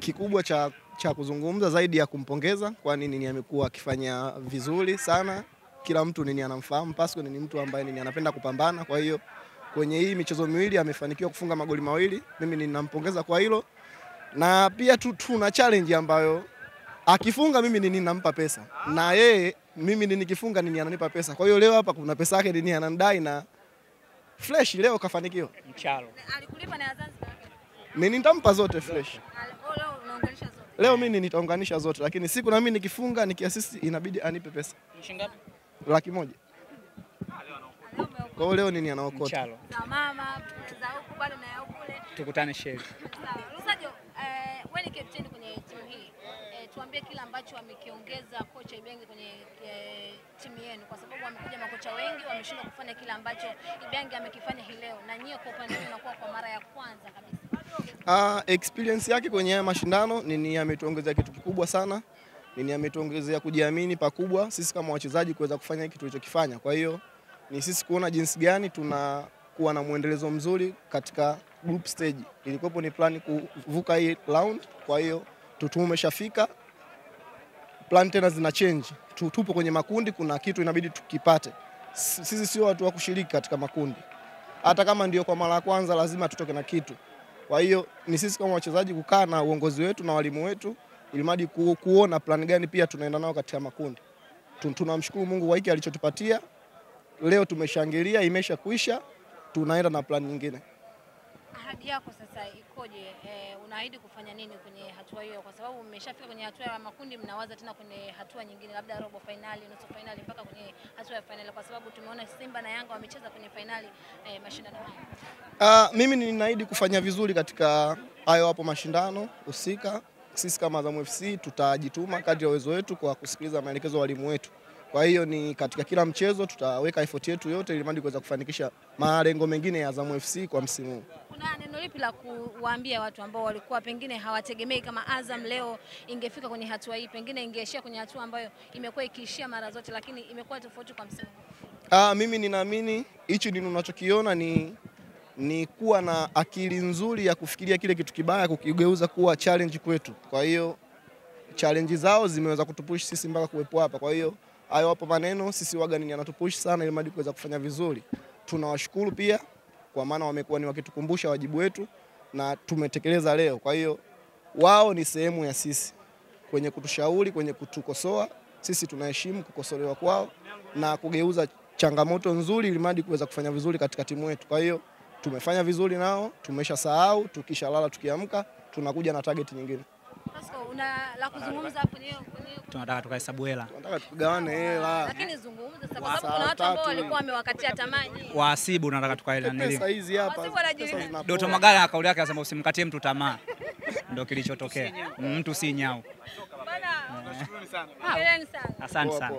kikubwa cha kuzungumza zaidi ya kumpongeza, kwani nini amekuwa akifanya vizuri sana. Kila mtu nini anamfahamu Pasco ni mtu ambaye nini anapenda kupambana, kwa hiyo kwenye hii michezo miwili amefanikiwa kufunga magoli mawili. Mimi ninampongeza kwa hilo. Na pia tuna challenge ambayo akifunga mimi nini nampa pesa. Na yeye mimi nikifunga nini ananipa pesa. Kwa hiyo leo hapa kuna pesa yake nini ananidai na fresh leo kafanikiwa. Mchalo. Alikulipa na Zanzibar. Mimi nitampa zote fresh. Leo unaunganisha zote. Leo mimi nitaunganisha zote, lakini siku na mimi nikifunga nikiassist inabidi anipe pesa. Shingapi? 100,000. Kwa hiyo leo nini anaokota. Mchalo. Za mama, za huku bado na ya huku kule. Tukutane sheli. Sawa. Lusajo, wewe ni captain kwenye timu hii. Tuambie kila ambacho amekiongeza kocha Ibenge kwenye timu yenu, kwa sababu wamekuja makocha wengi wameshindwa kufanya kila ambacho Ibenge amekifanya hii leo, na nyie kwa upande wenu inakuwa kwa mara ya kwanza kabisa. Experience yake kwenye haya mashindano nini ametuongezea kitu kikubwa sana. Nini ametuongezea kujiamini pakubwa sisi kama wachezaji kuweza kufanya kitu tulichokifanya. Kwa hiyo ni sisi kuona jinsi gani tunakuwa na muendelezo mzuri katika group stage. Ilikuwa ni plan kuvuka hii round, kwa hiyo tumeshafika. Plan tena zina change. Tupo kwenye makundi, kuna kitu inabidi tukipate. Sisi sio watu wa kushiriki katika makundi. Hata kama ndio kwa mara ya kwanza lazima tutoke na kitu. Kwa hiyo ni sisi kama wachezaji kukaa na uongozi wetu na walimu wetu ili kuona plan gani pia tunaenda nao katika makundi. Tunamshukuru Mungu kwa hiki alichotupatia. Leo tumeshangilia, imesha kuisha, tunaenda na plan nyingine. Ahadi yako sasa ikoje? Unaahidi kufanya nini kwenye hatua hiyo, kwa sababu mmeshafika kwenye hatua ya makundi, mnawaza tena kwenye hatua nyingine, labda robo finali, nusu finali, mpaka kwenye hatua ya finali, kwa sababu tumeona Simba na Yanga wamecheza kwenye finali mashindano haya. Mimi ninaahidi kufanya vizuri katika hayo hapo mashindano husika. Sisi kama Azam FC tutajituma kadri ya uwezo wetu kwa kusikiliza maelekezo ya walimu wetu. Kwa hiyo ni katika kila mchezo tutaweka effort yetu yote ili mradi kuweza kufanikisha malengo mengine ya Azam FC kwa msimu huu. Kuna neno lipi la kuwaambia watu ambao walikuwa pengine hawategemei kama Azam leo ingefika kwenye hatua hii, pengine ingeishia kwenye hatua ambayo imekuwa ikiishia mara zote, lakini imekuwa tofauti kwa msimu huu? Mimi ninaamini hichi nini unachokiona ni kuwa na akili nzuri ya kufikiria kile kitu kibaya kukigeuza kuwa challenge kwetu. Kwa hiyo challenge zao zimeweza kutupush sisi mpaka kuwepo hapa. Kwa hiyo hayo hapo maneno sisi waga nini anatupush sana ili mradi kuweza kufanya vizuri. Tunawashukuru pia kwa maana wamekuwa ni wakitukumbusha wajibu wetu na tumetekeleza leo. Kwa hiyo wao ni sehemu ya sisi kwenye kutushauri, kwenye kutukosoa. Sisi tunaheshimu kukosolewa kwao na kugeuza changamoto nzuri ili mradi kuweza kufanya vizuri katika timu yetu. Kwa hiyo tumefanya vizuri nao, tumeshasahau, tukishalala tukiamka tunakuja na target nyingine. Pasco, una la kuzungumza hapo leo? Tunataka tukahesabu hela. Tunataka tugawane hela. Lakini zungumza sasa, kwa sababu kuna watu ambao walikuwa wamewakatia tamaa. Wahasibu tunataka tukaenda nilio. Pesa hizi hapa. Doto Magala kauli yake anasema usimkatie mtu tamaa. Ndio kilichotokea. Mtu si nyau. Bana. Asante sana. Asante sana.